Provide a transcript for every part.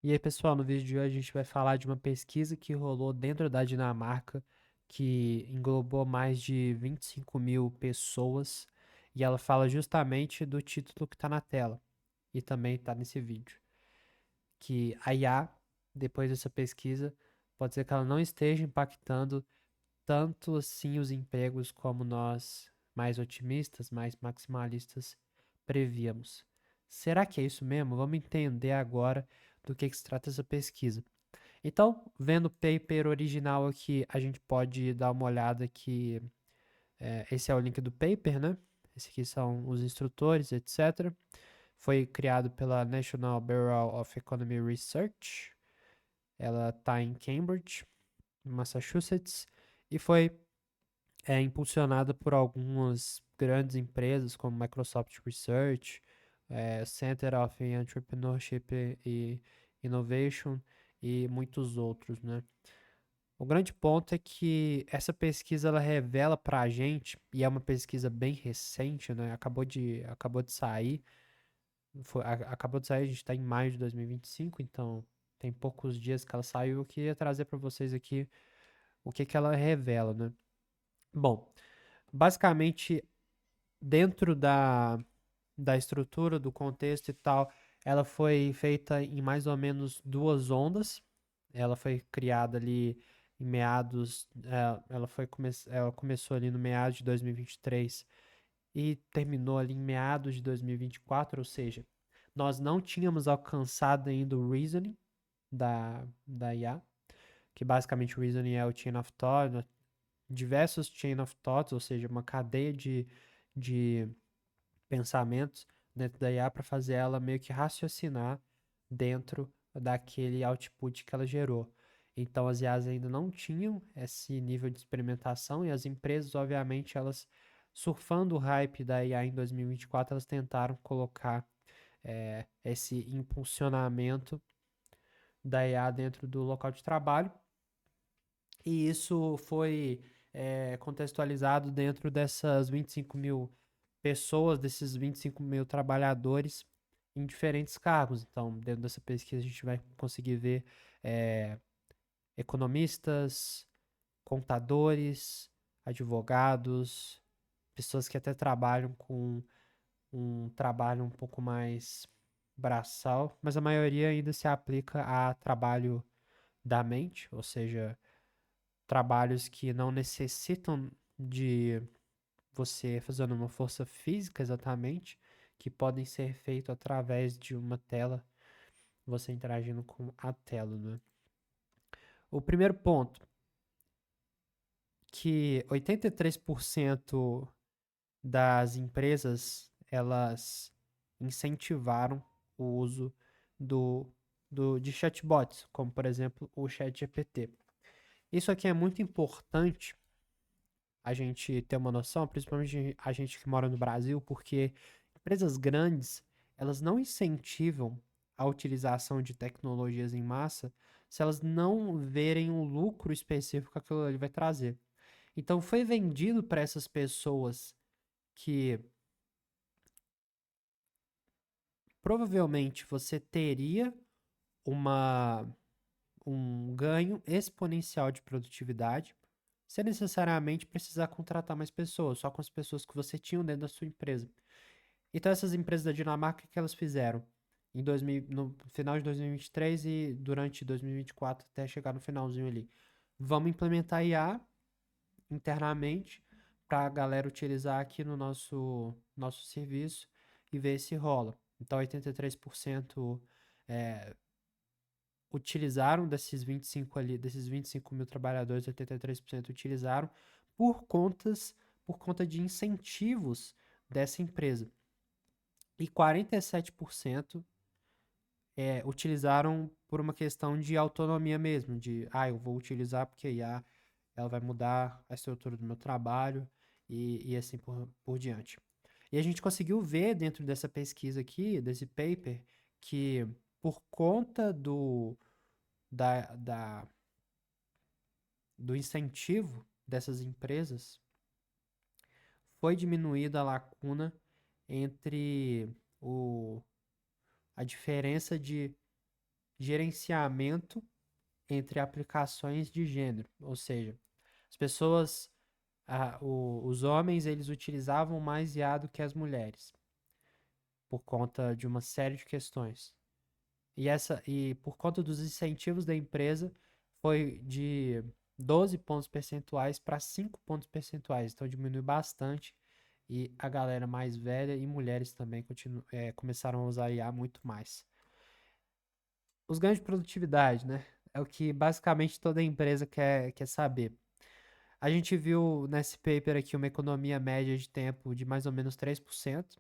E aí, pessoal, no vídeo de hoje a gente vai falar de uma pesquisa que rolou dentro da Dinamarca, que englobou mais de 25 mil pessoas, e ela fala justamente do título que está na tela, e também está nesse vídeo, que a IA, depois dessa pesquisa, pode ser que ela não esteja impactando tanto assim os empregos como nós, mais otimistas, mais maximalistas, prevíamos. Será que é isso mesmo? Vamos entender agora do que se trata essa pesquisa. Então, vendo o paper original aqui, a gente pode dar uma olhada que esse é o link do paper, né? Esse aqui são os instrutores, etc. Foi criado pela National Bureau of Economic Research. Ela está em Cambridge, Massachusetts, e foi impulsionada por algumas grandes empresas como Microsoft Research, Center of Entrepreneurship e Innovation e muitos outros, né? O grande ponto é que essa pesquisa ela revela para a gente, e é uma pesquisa bem recente, né? Acabou de sair, acabou de sair, a gente está em maio de 2025, então tem poucos dias que ela saiu. Eu queria trazer para vocês aqui o que que ela revela, né? Bom, basicamente, dentro da estrutura, do contexto e tal, ela foi feita em mais ou menos duas ondas. Ela foi criada ali em meados, ela começou ali no meados de 2023 e terminou ali em meados de 2024, ou seja, nós não tínhamos alcançado ainda o reasoning da IA, que basicamente o reasoning é o chain of thought, né? Diversos chain of thoughts, ou seja, uma cadeia de pensamentos dentro da IA para fazer ela meio que raciocinar dentro daquele output que ela gerou. Então as IAs ainda não tinham esse nível de experimentação e as empresas, obviamente, elas surfando o hype da IA em 2024, elas tentaram colocar esse impulsionamento da IA dentro do local de trabalho, e isso foi contextualizado dentro dessas 25 mil pessoas, desses 25 mil trabalhadores em diferentes cargos. Então, dentro dessa pesquisa, a gente vai conseguir ver é, economistas, contadores, advogados, pessoas que até trabalham com um trabalho um pouco mais braçal, mas a maioria ainda se aplica a trabalho da mente, ou seja, trabalhos que não necessitam de você fazendo uma força física exatamente, que podem ser feitos através de uma tela, você interagindo com a tela, né? O primeiro ponto, que 83% das empresas, elas incentivaram o uso do, de chatbots, como por exemplo o ChatGPT. Isso aqui é muito importante a gente ter uma noção, principalmente a gente que mora no Brasil, porque empresas grandes, elas não incentivam a utilização de tecnologias em massa se elas não verem um lucro específico que aquilo ali vai trazer. Então foi vendido para essas pessoas que provavelmente você teria uma um ganho exponencial de produtividade, sem necessariamente precisar contratar mais pessoas, só com as pessoas que você tinha dentro da sua empresa. Então essas empresas da Dinamarca, o que elas fizeram? Em 2000, no final de 2023 e durante 2024 até chegar no finalzinho ali. Vamos implementar IA internamente para a galera utilizar aqui no nosso serviço e ver se rola. Então 83% é, utilizaram desses 25 mil trabalhadores, 83% utilizaram por conta de incentivos dessa empresa. E 47% utilizaram por uma questão de autonomia mesmo, de, eu vou utilizar porque a IA ela vai mudar a estrutura do meu trabalho e assim por diante. E a gente conseguiu ver dentro dessa pesquisa aqui, desse paper, que por conta da, da, do incentivo dessas empresas, foi diminuída a lacuna entre o, a diferença de gerenciamento entre aplicações de gênero, ou seja, as pessoas, os homens, eles utilizavam mais IA do que as mulheres, por conta de uma série de questões. E por conta dos incentivos da empresa, foi de 12 pontos percentuais para 5 pontos percentuais, então diminuiu bastante. E a galera mais velha e mulheres também começaram a usar IA muito mais. Os ganhos de produtividade, né? É o que basicamente toda empresa quer saber. A gente viu nesse paper aqui uma economia média de tempo de mais ou menos 3%,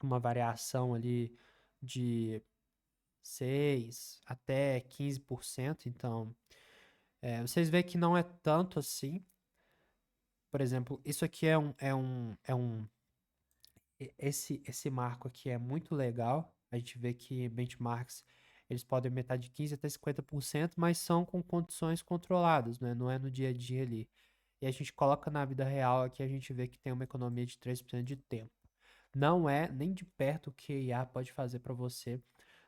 uma variação ali de 6 até 15%. Então, vocês veem que não é tanto assim. Por exemplo, isso aqui esse marco aqui é muito legal. A gente vê que benchmarks eles podem aumentar de 15 até 50%, mas são com condições controladas, né? Não é no dia a dia ali. E a gente coloca na vida real aqui, a gente vê que tem uma economia de 3% de tempo. Não é nem de perto o que a IA pode fazer para você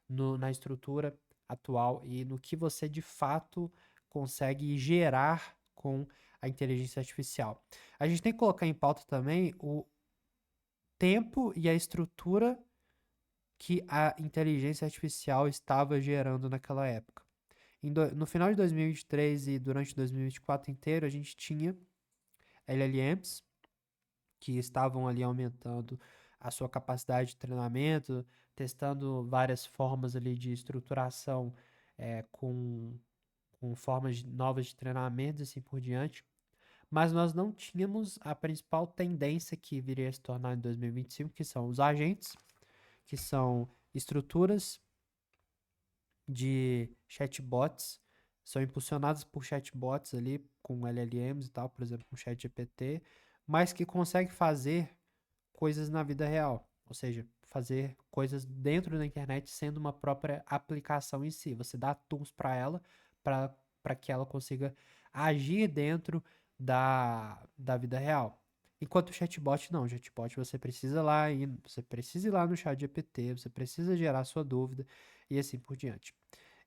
na estrutura atual e no que você de fato consegue gerar com a inteligência artificial. A gente tem que colocar em pauta também o tempo e a estrutura que a inteligência artificial estava gerando naquela época. No final de 2023 e durante 2024 inteiro, a gente tinha LLMs que estavam ali aumentando a sua capacidade de treinamento, testando várias formas ali de estruturação com formas novas de treinamento e assim por diante. Mas nós não tínhamos a principal tendência que viria a se tornar em 2025, que são os agentes, que são estruturas de chatbots, são impulsionadas por chatbots ali, com LLMs e tal, por exemplo, com ChatGPT, mas que conseguem fazer coisas na vida real, ou seja, fazer coisas dentro da internet sendo uma própria aplicação em si. Você dá tools para ela para que ela consiga agir dentro da vida real. Enquanto o chatbot não, o chatbot você precisa ir lá no chat GPT, você precisa gerar sua dúvida e assim por diante.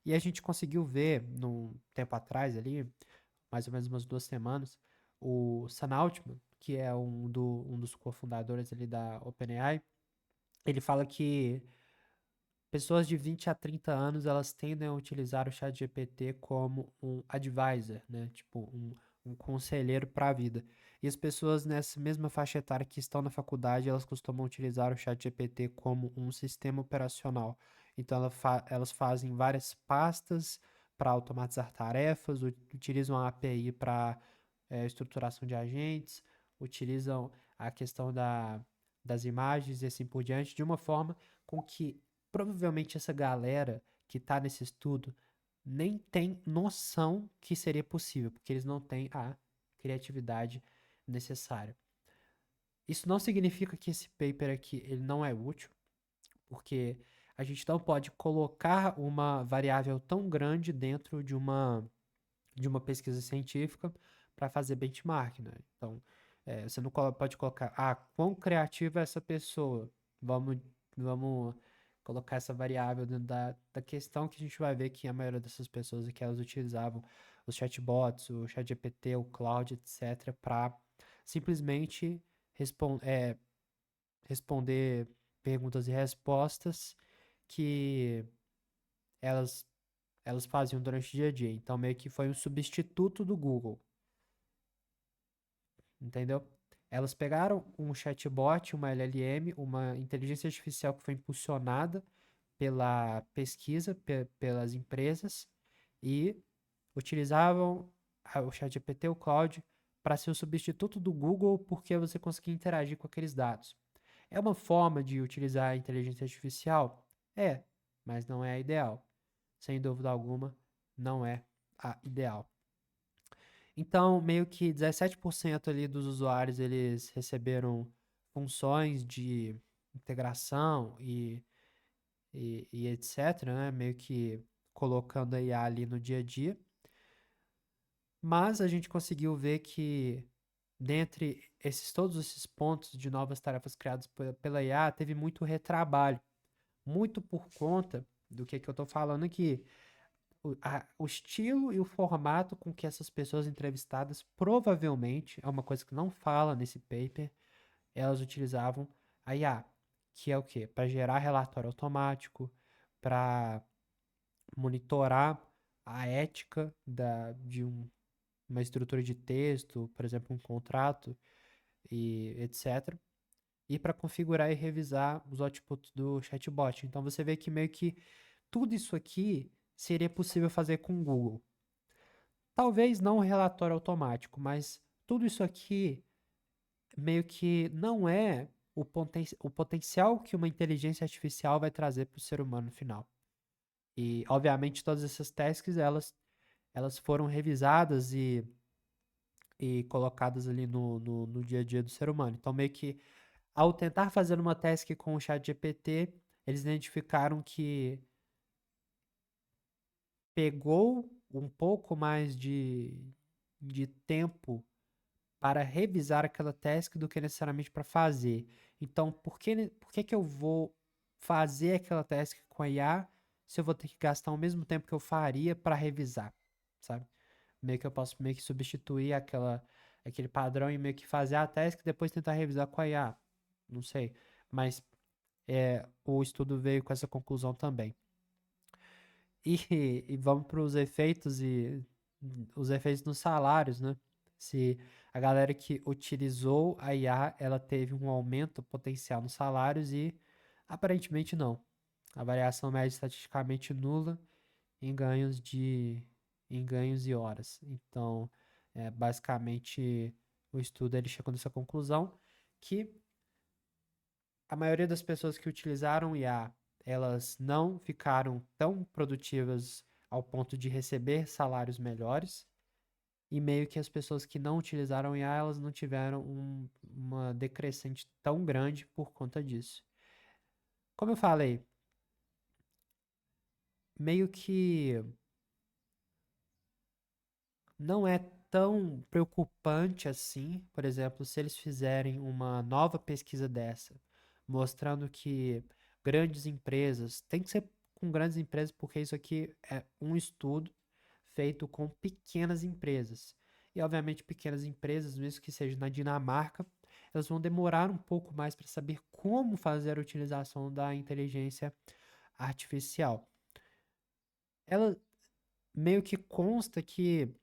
E a gente conseguiu ver, num tempo atrás ali, mais ou menos umas 2 semanas, o Sam Altman, que é um dos cofundadores ali da OpenAI, ele fala que pessoas de 20 a 30 anos, elas tendem a utilizar o ChatGPT como um advisor, né? Tipo, um conselheiro para a vida. E as pessoas nessa mesma faixa etária que estão na faculdade, elas costumam utilizar o ChatGPT como um sistema operacional. Então, elas fazem várias pastas para automatizar tarefas, utilizam a API para estruturação de agentes, utilizam a questão das imagens e assim por diante, de uma forma com que provavelmente essa galera que está nesse estudo nem tem noção que seria possível, porque eles não têm a criatividade necessária. Isso não significa que esse paper aqui ele não é útil, porque a gente não pode colocar uma variável tão grande dentro de uma pesquisa científica para fazer benchmark, né? Então, você não pode colocar, quão criativa é essa pessoa? Vamos, vamos colocar essa variável dentro da questão que a gente vai ver que a maioria dessas pessoas aqui, elas utilizavam os chatbots, o ChatGPT, o Claude, etc., para simplesmente responder perguntas e respostas que elas elas faziam durante o dia a dia. Então, meio que foi um substituto do Google, entendeu? Elas pegaram um chatbot, uma LLM, uma inteligência artificial que foi impulsionada pela pesquisa, pelas empresas, e utilizavam o ChatGPT, o Claude, para ser o substituto do Google, porque você conseguia interagir com aqueles dados. É uma forma de utilizar a inteligência artificial? É, mas não é a ideal. Sem dúvida alguma, não é a ideal. Então, meio que 17% ali dos usuários, eles receberam funções de integração e etc, né? Meio que colocando a IA ali no dia a dia. Mas a gente conseguiu ver que, dentre todos esses pontos de novas tarefas criadas pela IA, teve muito retrabalho. Muito por conta Do que eu tô falando aqui? O estilo e o formato com que essas pessoas entrevistadas provavelmente, é uma coisa que não fala nesse paper, elas utilizavam a IA, que é o quê? Para gerar relatório automático, para monitorar a ética uma estrutura de texto, por exemplo, um contrato e etc. E para configurar e revisar os outputs do chatbot. Então você vê que meio que tudo isso aqui seria possível fazer com o Google. Talvez não um relatório automático, mas tudo isso aqui meio que não é o potencial que uma inteligência artificial vai trazer para o ser humano no final. E, obviamente, todas essas tasks, elas foram revisadas e colocadas ali no dia a dia do ser humano. Então, meio que, ao tentar fazer uma task com o chat GPT, eles identificaram que pegou um pouco mais de tempo para revisar aquela task do que necessariamente para fazer. Então, por que eu vou fazer aquela task com a IA se eu vou ter que gastar o mesmo tempo que eu faria para revisar, sabe? Meio que eu posso meio que substituir aquele padrão e meio que fazer a task e depois tentar revisar com a IA. Não sei. Mas o estudo veio com essa conclusão também. E vamos para os efeitos nos salários, né? Se a galera que utilizou a IA, ela teve um aumento potencial nos salários e aparentemente não. A variação média estatisticamente nula em ganhos e horas. Então, basicamente, o estudo ele chegou nessa conclusão que a maioria das pessoas que utilizaram o IA, elas não ficaram tão produtivas ao ponto de receber salários melhores, e meio que as pessoas que não utilizaram o IA, elas não tiveram uma decrescente tão grande por conta disso. Como eu falei, meio que não é tão preocupante assim, por exemplo, se eles fizerem uma nova pesquisa dessa, mostrando que grandes empresas, tem que ser com grandes empresas, porque isso aqui é um estudo feito com pequenas empresas. E, obviamente, pequenas empresas, mesmo que seja na Dinamarca, elas vão demorar um pouco mais para saber como fazer a utilização da inteligência artificial. Ela meio que consta que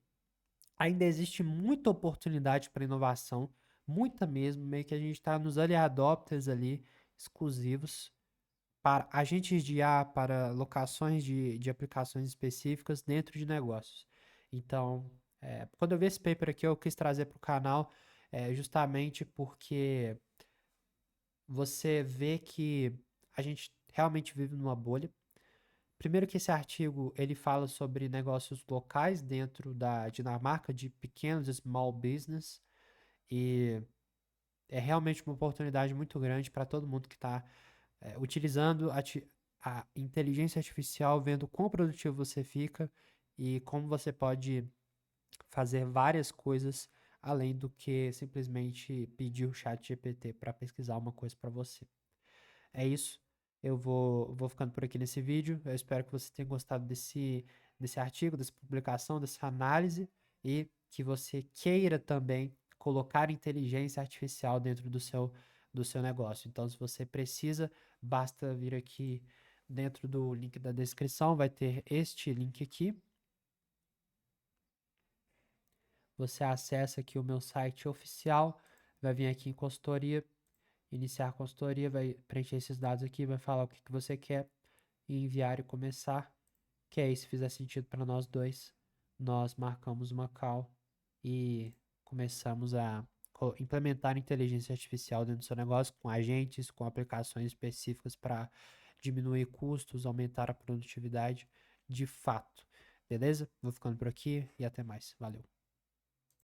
ainda existe muita oportunidade para inovação, muita mesmo, meio que a gente está nos early adopters ali, exclusivos, para agentes de IA, para locações de aplicações específicas dentro de negócios. Então, quando eu vi esse paper aqui, eu quis trazer para o canal justamente porque você vê que a gente realmente vive numa bolha. Primeiro que esse artigo ele fala sobre negócios locais dentro da Dinamarca, de pequenos small business, e é realmente uma oportunidade muito grande para todo mundo que está utilizando a inteligência artificial, vendo quão produtivo você fica e como você pode fazer várias coisas além do que simplesmente pedir o chat GPT para pesquisar uma coisa para você. É isso. Eu vou ficando por aqui nesse vídeo. Eu espero que você tenha gostado desse artigo, dessa publicação, dessa análise e que você queira também colocar inteligência artificial dentro do seu negócio. Então, se você precisa, basta vir aqui dentro do link da descrição, vai ter este link aqui. Você acessa aqui o meu site oficial, vai vir aqui em consultoria, iniciar a consultoria, vai preencher esses dados aqui, vai falar o que você quer e enviar e começar. Que aí, se fizer sentido para nós dois, nós marcamos uma call e começamos a implementar inteligência artificial dentro do seu negócio com agentes, com aplicações específicas para diminuir custos, aumentar a produtividade de fato. Beleza? Vou ficando por aqui e até mais. Valeu.